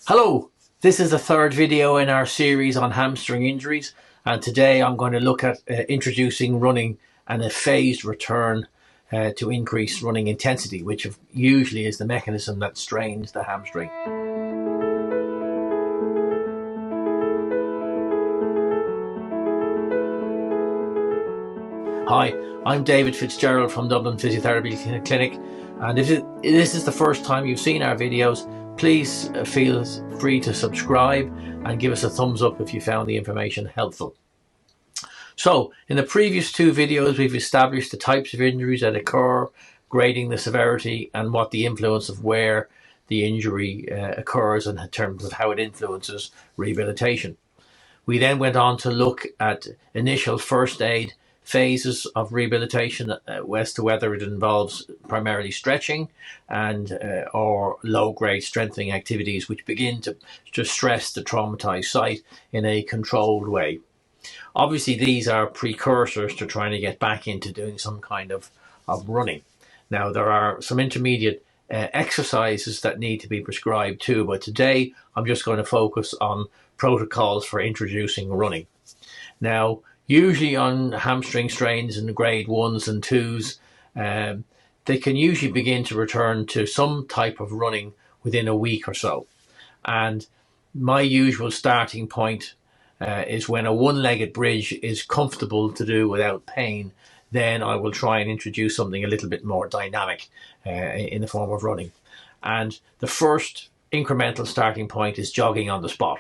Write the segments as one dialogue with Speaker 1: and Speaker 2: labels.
Speaker 1: Hello, this is the third video in our series on hamstring injuries, and today I'm going to look at introducing running and a phased return to increase running intensity, which usually is the mechanism that strains the hamstring. Hi, I'm David Fitzgerald from Dublin Physiotherapy Clinic, and if this is the first time you've seen our videos, please feel free to subscribe and give us a thumbs up if you found the information helpful. So, in the previous two videos, we've established the types of injuries that occur, grading the severity, and what the influence of where the injury occurs in terms of how it influences rehabilitation. We then went on to look at initial first aid phases of rehabilitation as to whether it involves primarily stretching and or low-grade strengthening activities which begin to stress the traumatized site in a controlled way. Obviously, these are precursors to trying to get back into doing some kind of running. Now, there are some intermediate exercises that need to be prescribed too, but today I'm just going to focus on protocols for introducing running. Now, usually on hamstring strains in grade 1s and 2s, they can usually begin to return to some type of running within a week or so. And my usual starting point is when a one-legged bridge is comfortable to do without pain, then I will try and introduce something a little bit more dynamic in the form of running. And the first incremental starting point is jogging on the spot.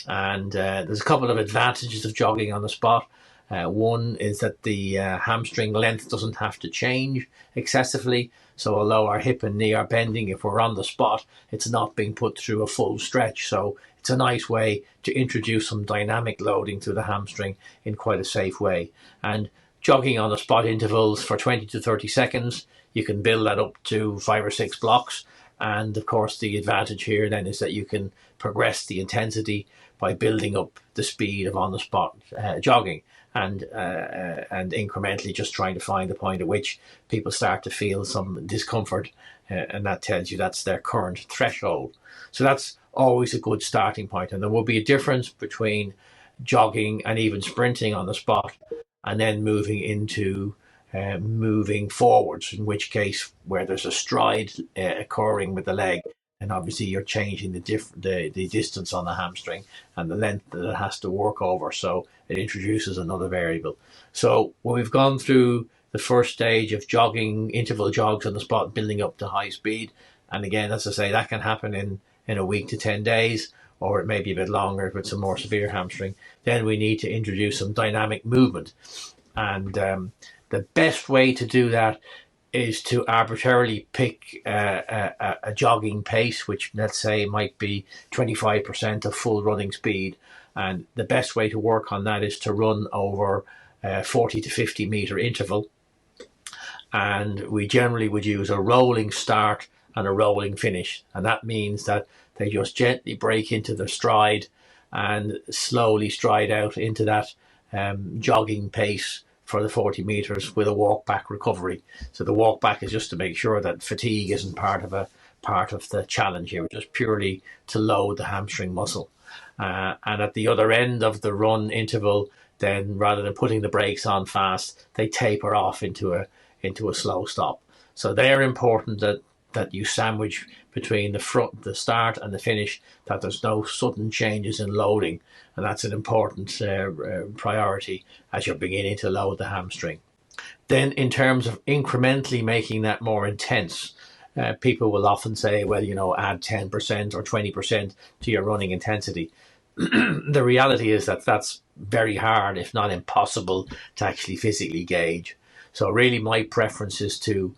Speaker 1: And there's a couple of advantages of jogging on the spot. One is that the hamstring length doesn't have to change excessively. So although our hip and knee are bending, if we're on the spot, it's not being put through a full stretch. So it's a nice way to introduce some dynamic loading to the hamstring in quite a safe way. And jogging on the spot intervals for 20 to 30 seconds, you can build that up to 5 or 6 blocks. And of course, the advantage here then is that you can progress the intensity by building up the speed of on-the-spot jogging and incrementally just trying to find the point at which people start to feel some discomfort, and that tells you that's their current threshold. So that's always a good starting point, and there will be a difference between jogging and even sprinting on the spot and then moving into moving forwards, in which case where there's a stride occurring with the leg, and obviously you're changing the distance on the hamstring and the length that it has to work over, so it introduces another variable. So when we've gone through the first stage of jogging, interval jogs on the spot, building up to high speed, and again, as I say, that can happen in a week to 10 days, or it may be a bit longer with some more severe hamstring, then we need to introduce some dynamic movement. And the best way to do that is to arbitrarily pick a jogging pace, which let's say might be 25% of full running speed. And the best way to work on that is to run over 40 to 50 meter interval. And we generally would use a rolling start and a rolling finish. And that means that they just gently break into the stride and slowly stride out into that jogging pace for the 40 meters with a walk back recovery. So the walk back is just to make sure that fatigue isn't part of the challenge here, just purely to load the hamstring muscle. And at the other end of the run interval, then rather than putting the brakes on fast, they taper off into a slow stop. So they're important that you sandwich between the start and the finish, that there's no sudden changes in loading, and that's an important priority as you're beginning to load the hamstring. Then in terms of incrementally making that more intense, people will often say, well, add 10% or 20% to your running intensity. The reality is that that's very hard, if not impossible, to actually physically gauge. So really my preference is to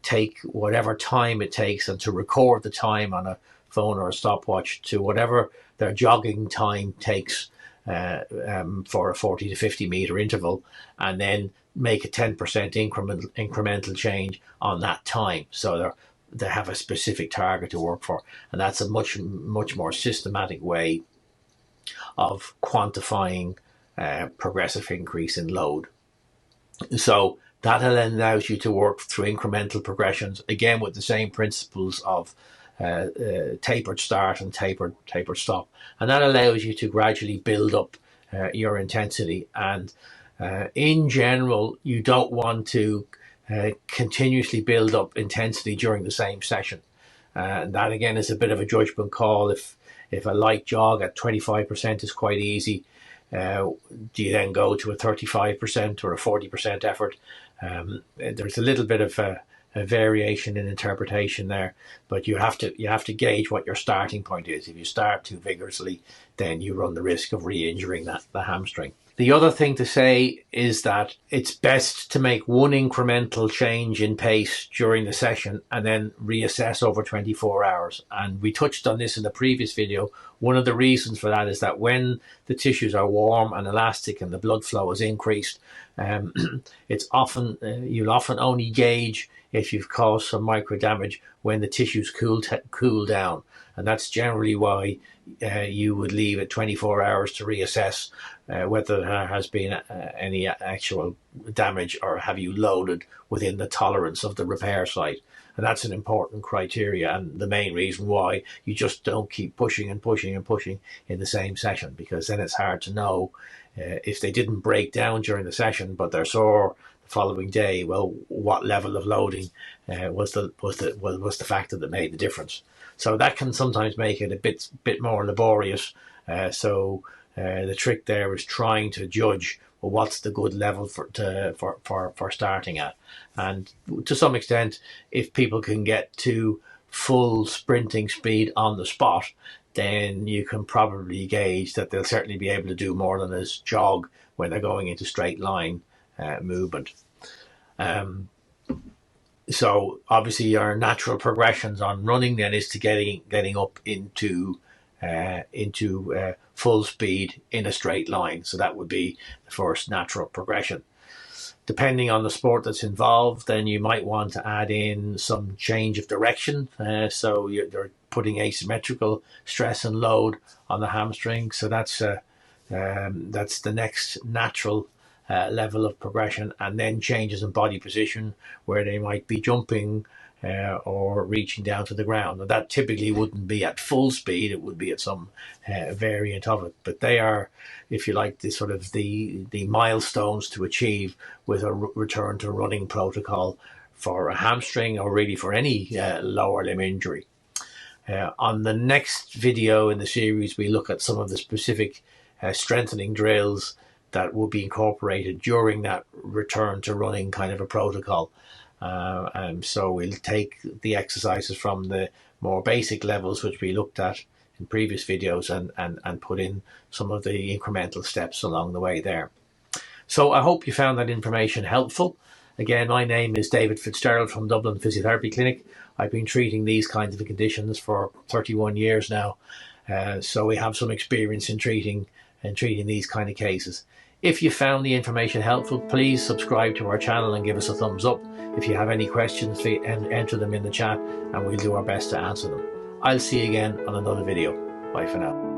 Speaker 1: take whatever time it takes and to record the time on a phone or a stopwatch to whatever their jogging time takes for a 40 to 50 meter interval, and then make a 10% incremental change on that time. So they have a specific target to work for, and that's a much more systematic way of quantifying progressive increase in load. So that allows you to work through incremental progressions, again with the same principles of tapered start and tapered stop, and that allows you to gradually build up your intensity. And in general, you don't want to continuously build up intensity during the same session. And that again is a bit of a judgment call. If a light jog at 25% is quite easy, do you then go to a 35% or a 40% effort? There's a little bit of a variation in interpretation there, but you have to gauge what your starting point is. If you start too vigorously, then you run the risk of re-injuring the hamstring. The other thing to say is that it's best to make one incremental change in pace during the session and then reassess over 24 hours. And we touched on this in the previous video. One of the reasons for that is that when the tissues are warm and elastic and the blood flow is increased, it's often you'll often only gauge if you've caused some micro damage when the tissues cool down. And that's generally why you would leave it 24 hours to reassess whether there has been any actual damage or have you loaded within the tolerance of the repair site. And that's an important criteria and the main reason why you just don't keep pushing and pushing and pushing in the same session, because then it's hard to know if they didn't break down during the session but they're sore the following day. Well, what level of loading was the factor that made the difference? So that can sometimes make it a bit more laborious. So the trick there is trying to judge, well, what's the good level for starting at. And to some extent, if people can get to full sprinting speed on the spot, then you can probably gauge that they'll certainly be able to do more than a jog when they're going into straight line movement. So obviously your natural progressions on running then is to getting up into full speed in a straight line. So that would be the first natural progression. Depending on the sport that's involved, then you might want to add in some change of direction. So you're putting asymmetrical stress and load on the hamstring. So that's the next natural level of progression, and then changes in body position where they might be jumping or reaching down to the ground. And that typically wouldn't be at full speed, it would be at some variant of it. But they are, if you like, the sort of the milestones to achieve with a return to running protocol for a hamstring or really for any lower limb injury. On the next video in the series, we look at some of the specific strengthening drills that will be incorporated during that return to running kind of a protocol. So we'll take the exercises from the more basic levels, which we looked at in previous videos, and put in some of the incremental steps along the way there. So I hope you found that information helpful. Again, my name is David Fitzgerald from Dublin Physiotherapy Clinic. I've been treating these kinds of conditions for 31 years now. So we have some experience in treating these kind of cases. If you found the information helpful, please subscribe to our channel and give us a thumbs up. If you have any questions, enter them in the chat and we'll do our best to answer them. I'll see you again on another video. Bye for now.